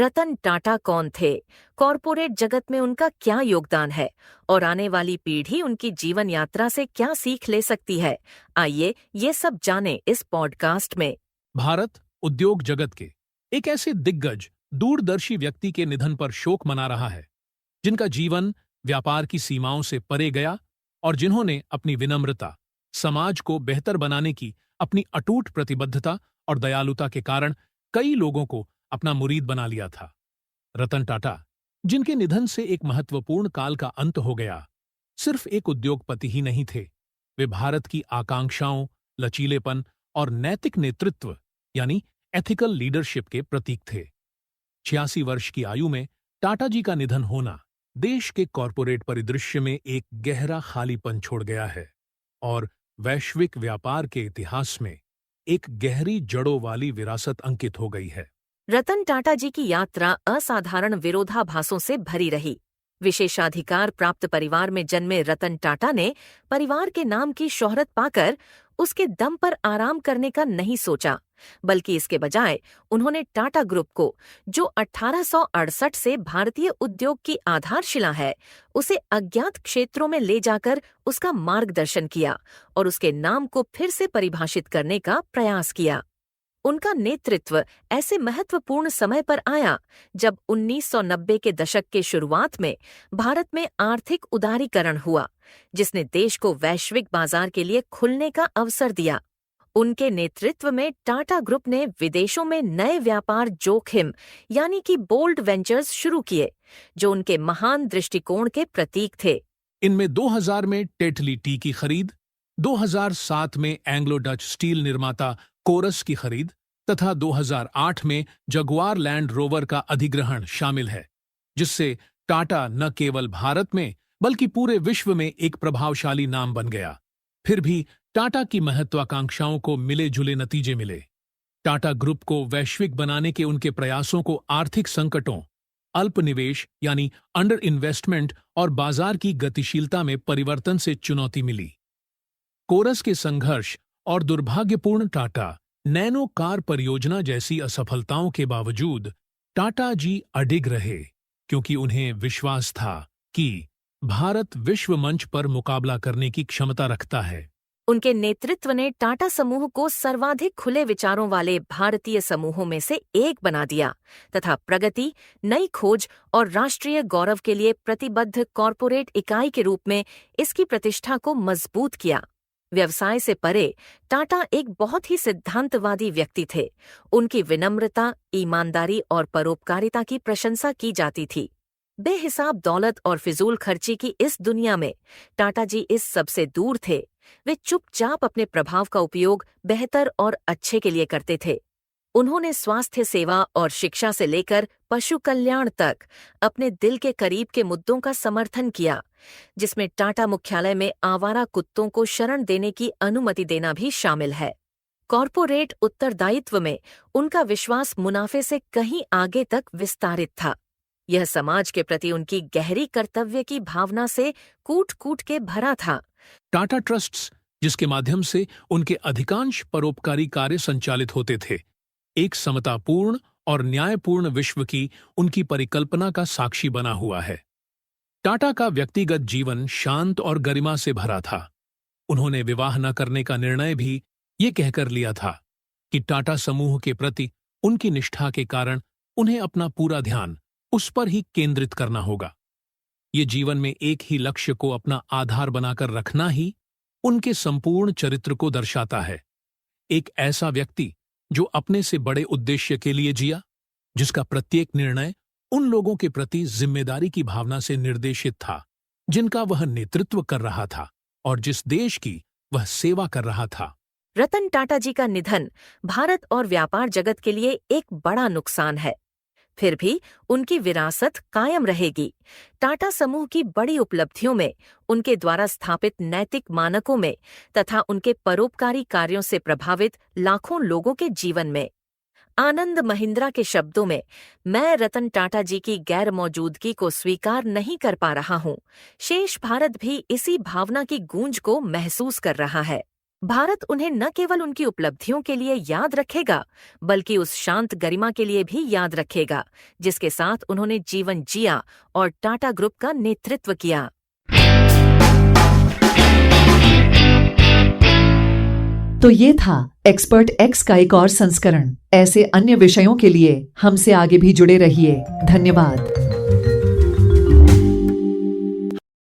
रतन टाटा कौन थे, कॉरपोरेट जगत में उनका क्या योगदान है और आने वाली पीढ़ी उनकी जीवन यात्रा से क्या सीख ले सकती है। आइए ये सब जानें इस पॉडकास्ट में। भारत उद्योग जगत के एक ऐसे दिग्गज दूरदर्शी व्यक्ति के निधन पर शोक मना रहा है, जिनका जीवन व्यापार की सीमाओं से परे गया और जिन्होंने अपनी विनम्रता, समाज को बेहतर बनाने की अपनी अटूट प्रतिबद्धता और दयालुता के कारण कई लोगों को अपना मुरीद बना लिया था। रतन टाटा, जिनके निधन से एक महत्वपूर्ण काल का अंत हो गया, सिर्फ एक उद्योगपति ही नहीं थे। वे भारत की आकांक्षाओं, लचीलेपन और नैतिक नेतृत्व यानी एथिकल लीडरशिप के प्रतीक थे। 86 वर्ष की आयु में टाटा जी का निधन होना देश के कॉरपोरेट परिदृश्य में एक गहरा खालीपन छोड़ गया है और वैश्विक व्यापार के इतिहास में एक गहरी जड़ों वाली विरासत अंकित हो गई है। रतन टाटा जी की यात्रा असाधारण विरोधाभासों से भरी रही। विशेषाधिकार प्राप्त परिवार में जन्मे रतन टाटा ने परिवार के नाम की शोहरत पाकर उसके दम पर आराम करने का नहीं सोचा, बल्कि इसके बजाय उन्होंने टाटा ग्रुप को, जो 1868 से भारतीय उद्योग की आधारशिला है, उसे अज्ञात क्षेत्रों में ले जाकर उसका मार्गदर्शन किया और उसके नाम को फिर से परिभाषित करने का प्रयास किया। उनका नेतृत्व ऐसे महत्वपूर्ण समय पर आया जब 1990 के दशक के शुरुआत में भारत में आर्थिक उदारीकरण हुआ, जिसने देश को वैश्विक बाजार के लिए खुलने का अवसर दिया। उनके नेतृत्व में टाटा ग्रुप ने विदेशों में नए व्यापार जोखिम यानी कि बोल्ड वेंचर्स शुरू किए, जो उनके महान दृष्टिकोण के प्रतीक थे। इनमें 2000 में टेटली टी की खरीद, 2007 में एंग्लो डच स्टील निर्माता कोरस की खरीद तथा 2008 में जगुआर लैंड रोवर का अधिग्रहण शामिल है, जिससे टाटा न केवल भारत में बल्कि पूरे विश्व में एक प्रभावशाली नाम बन गया। फिर भी टाटा की महत्वाकांक्षाओं को मिले जुले नतीजे मिले। टाटा ग्रुप को वैश्विक बनाने के उनके प्रयासों को आर्थिक संकटों, अल्पनिवेश यानी अंडर इन्वेस्टमेंट और बाजार की गतिशीलता में परिवर्तन से चुनौती मिली। कोरस के संघर्ष और दुर्भाग्यपूर्ण टाटा नैनो कार परियोजना जैसी असफलताओं के बावजूद टाटा जी अडिग रहे, क्योंकि उन्हें विश्वास था कि भारत विश्व मंच पर मुकाबला करने की क्षमता रखता है। उनके नेतृत्व ने टाटा समूह को सर्वाधिक खुले विचारों वाले भारतीय समूहों में से एक बना दिया तथा प्रगति, नई खोज और राष्ट्रीय गौरव के लिए प्रतिबद्ध कॉरपोरेट इकाई के रूप में इसकी प्रतिष्ठा को मजबूत किया। व्यवसाय से परे टाटा एक बहुत ही सिद्धांतवादी व्यक्ति थे। उनकी विनम्रता, ईमानदारी और परोपकारिता की प्रशंसा की जाती थी। बेहिसाब दौलत और फिजूल खर्ची की इस दुनिया में टाटा जी इस सबसे दूर थे। वे चुपचाप अपने प्रभाव का उपयोग बेहतर और अच्छे के लिए करते थे। उन्होंने स्वास्थ्य सेवा और शिक्षा से लेकर पशु कल्याण तक अपने दिल के करीब के मुद्दों का समर्थन किया, जिसमें टाटा मुख्यालय में आवारा कुत्तों को शरण देने की अनुमति देना भी शामिल है। कॉरपोरेट उत्तरदायित्व में उनका विश्वास मुनाफे से कहीं आगे तक विस्तारित था। यह समाज के प्रति उनकी गहरी कर्तव्य की भावना से कूट कूट के भरा था। टाटा ट्रस्ट्स, जिसके माध्यम से उनके अधिकांश परोपकारी कार्य संचालित होते थे, एक समतापूर्ण और न्यायपूर्ण विश्व की उनकी परिकल्पना का साक्षी बना हुआ है। टाटा का व्यक्तिगत जीवन शांत और गरिमा से भरा था। उन्होंने विवाह न करने का निर्णय भी ये कहकर लिया था कि टाटा समूह के प्रति उनकी निष्ठा के कारण उन्हें अपना पूरा ध्यान उस पर ही केंद्रित करना होगा। ये जीवन में एक ही लक्ष्य को अपना आधार बनाकर रखना ही उनके संपूर्ण चरित्र को दर्शाता है। एक ऐसा व्यक्ति जो अपने से बड़े उद्देश्य के लिए जिया, जिसका प्रत्येक निर्णय उन लोगों के प्रति जिम्मेदारी की भावना से निर्देशित था जिनका वह नेतृत्व कर रहा था और जिस देश की वह सेवा कर रहा था। रतन टाटा जी का निधन भारत और व्यापार जगत के लिए एक बड़ा नुकसान है। फिर भी उनकी विरासत कायम रहेगी। टाटा समूह की बड़ी उपलब्धियों में, उनके द्वारा स्थापित नैतिक मानकों में तथा उनके परोपकारी कार्यों से प्रभावित लाखों लोगों के जीवन में। आनंद महिंद्रा के शब्दों में, मैं रतन टाटा जी की गैर मौजूदगी को स्वीकार नहीं कर पा रहा हूँ। शेष भारत भी इसी भावना की गूंज को महसूस कर रहा है। भारत उन्हें न केवल उनकी उपलब्धियों के लिए याद रखेगा, बल्कि उस शांत गरिमा के लिए भी याद रखेगा जिसके साथ उन्होंने जीवन जिया और टाटा ग्रुप का नेतृत्व किया। तो ये था एक्सपर्ट एक्स का एक और संस्करण। ऐसे अन्य विषयों के लिए हमसे आगे भी जुड़े रहिए। धन्यवाद।